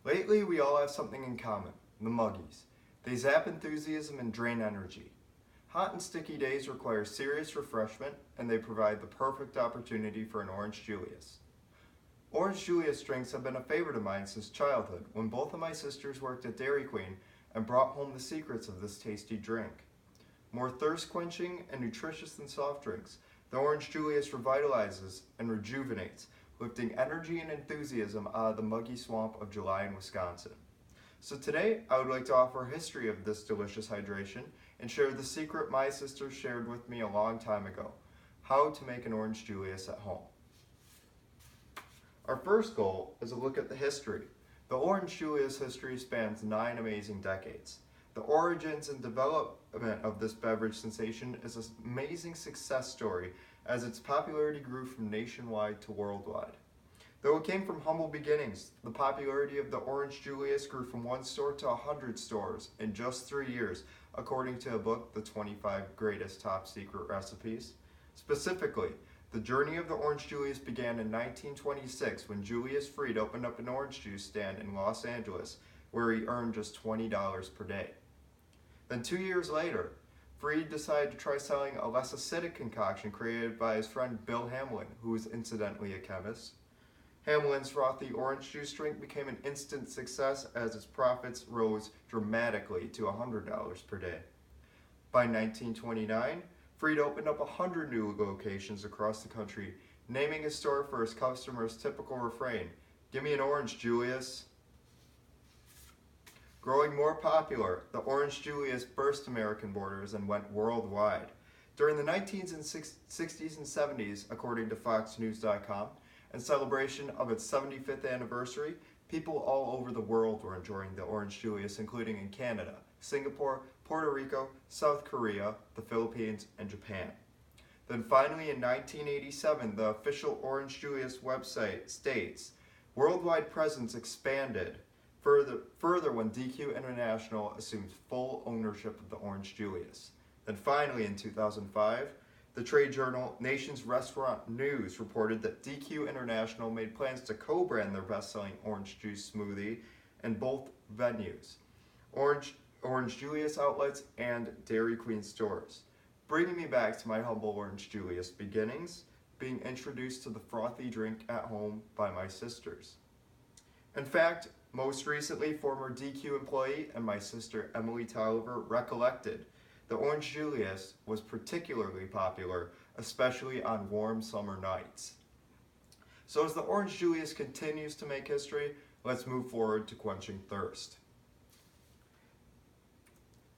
Lately, we all have something in common, the Muggies. They zap enthusiasm and drain energy. Hot and sticky days require serious refreshment, and they provide the perfect opportunity for an Orange Julius. Orange Julius drinks have been a favorite of mine since childhood, when both of my sisters worked at Dairy Queen and brought home the secrets of this tasty drink. More thirst-quenching and nutritious than soft drinks, the Orange Julius revitalizes and rejuvenates, lifting energy and enthusiasm out of the muggy swamp of July in Wisconsin. So today, I would like to offer a history of this delicious hydration and share the secret my sister shared with me a long time ago, how to make an Orange Julius at home. Our first goal is a look at the history. The Orange Julius history spans 9 amazing decades. The origins and development of this beverage sensation is an amazing success story as its popularity grew from nationwide to worldwide. Though it came from humble beginnings, the popularity of the Orange Julius grew from 1 store to 100 stores in just 3 years, according to a book, The 25 Greatest Top Secret Recipes. Specifically, the journey of the Orange Julius began in 1926 when Julius Freed opened up an orange juice stand in Los Angeles, where he earned just $20 per day. Then 2 years later, Freed decided to try selling a less acidic concoction created by his friend Bill Hamlin, who was incidentally a chemist. Hamlin's frothy orange juice drink became an instant success as its profits rose dramatically to $100 per day. By 1929, Freed opened up 100 new locations across the country, naming his store for his customers' typical refrain, "Give me an orange, Julius." Growing more popular, the Orange Julius burst American borders and went worldwide. During the 1960s and 70s, according to FoxNews.com, in celebration of its 75th anniversary, people all over the world were enjoying the Orange Julius, including in Canada, Singapore, Puerto Rico, South Korea, the Philippines, and Japan. Then finally in 1987, the official Orange Julius website states, worldwide presence expanded further when DQ International assumed full ownership of the Orange Julius. Then finally in 2005, the trade journal Nation's Restaurant News reported that DQ International made plans to co-brand their best-selling orange juice smoothie in both venues, Orange Julius outlets and Dairy Queen stores, bringing me back to my humble Orange Julius beginnings, being introduced to the frothy drink at home by my sisters. In fact, most recently, former DQ employee and my sister Emily Tolliver recollected the Orange Julius was particularly popular, especially on warm summer nights. So as the Orange Julius continues to make history, let's move forward to quenching thirst.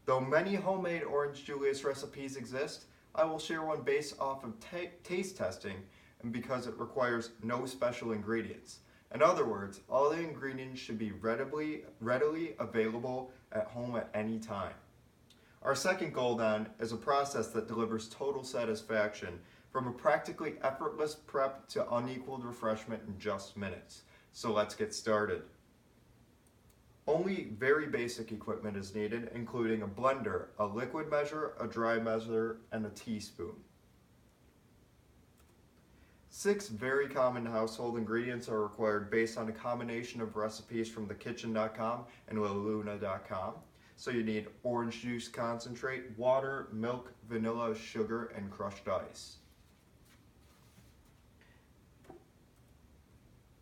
Though many homemade Orange Julius recipes exist, I will share one based off of taste testing and because it requires no special ingredients. In other words, all the ingredients should be readily available at home at any time. Our second goal then is a process that delivers total satisfaction from a practically effortless prep to unequaled refreshment in just minutes. So let's get started. Only very basic equipment is needed, including a blender, a liquid measure, a dry measure, and a teaspoon. 6 very common household ingredients are required based on a combination of recipes from thekitchen.com and laluna.com. So you need orange juice concentrate, water, milk, vanilla, sugar, and crushed ice.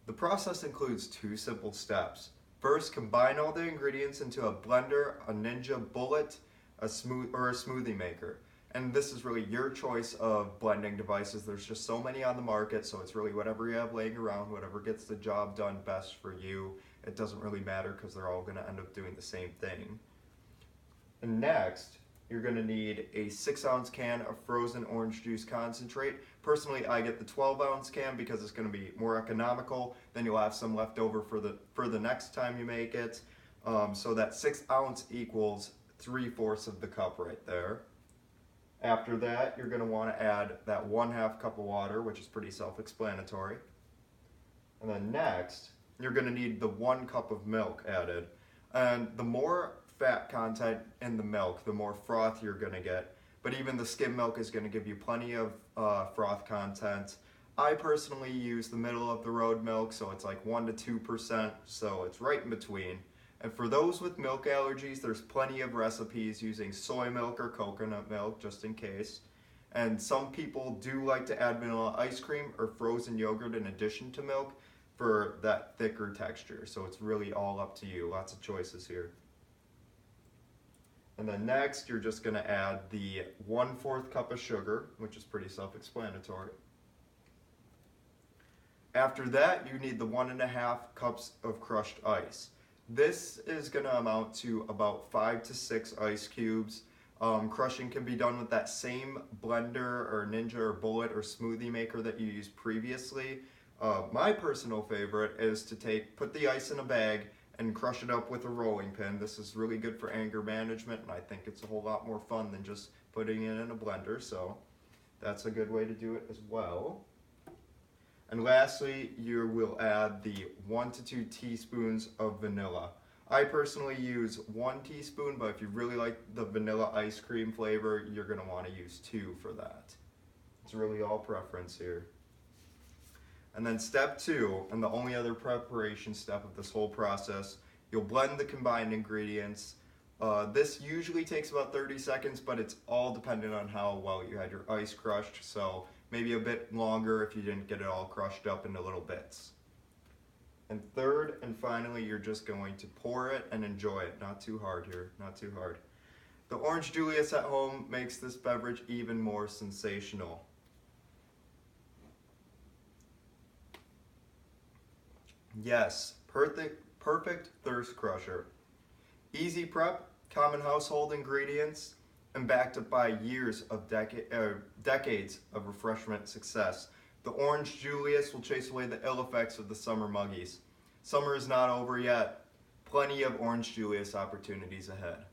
The process includes 2 simple steps. First, combine all the ingredients into a blender, a Ninja Bullet, or a smoothie maker. And this is really your choice of blending devices. There's just so many on the market, so it's really whatever you have laying around, whatever gets the job done best for you. It doesn't really matter because they're all going to end up doing the same thing. And next, you're going to need a 6-ounce can of frozen orange juice concentrate. Personally, I get the 12-ounce can because it's going to be more economical. Then you'll have some left over for the next time you make it. So that 6 ounce equals 3/4 of the cup right there. After that, you're going to want to add that 1/2 cup of water, which is pretty self-explanatory. And then next, you're going to need the 1 cup of milk added. And the more fat content in the milk, the more froth you're going to get. But even the skim milk is going to give you plenty of froth content. I personally use the middle of the road milk, so it's like 1 to 2%, so it's right in between. And for those with milk allergies, there's plenty of recipes using soy milk or coconut milk, just in case. And some people do like to add vanilla ice cream or frozen yogurt in addition to milk for that thicker texture. So it's really all up to you. Lots of choices here. And then next, you're just going to add the 1/4 cup of sugar, which is pretty self-explanatory. After that, you need the 1.5 cups of crushed ice. This is going to amount to about 5 to 6 ice cubes. Crushing can be done with that same blender or Ninja or Bullet or smoothie maker that you used previously. My personal favorite is to put the ice in a bag and crush it up with a rolling pin. This is really good for anger management, and I think it's a whole lot more fun than just putting it in a blender, so that's a good way to do it as well. And lastly, you will add the 1 to 2 teaspoons of vanilla. I personally use 1 teaspoon, but if you really like the vanilla ice cream flavor, you're going to want to use 2 for that. It's really all preference here. And then step 2, and the only other preparation step of this whole process, you'll blend the combined ingredients. This usually takes about 30 seconds, but it's all dependent on how well you had your ice crushed, so maybe a bit longer if you didn't get it all crushed up into little bits. And third and finally, you're just going to pour it and enjoy it. Not too hard here, not too hard. The Orange Julius at home makes this beverage even more sensational. Yes, perfect thirst crusher. Easy prep, common household ingredients, and backed up by years of decades of refreshment success. The Orange Julius will chase away the ill effects of the summer muggies. Summer is not over yet. Plenty of Orange Julius opportunities ahead.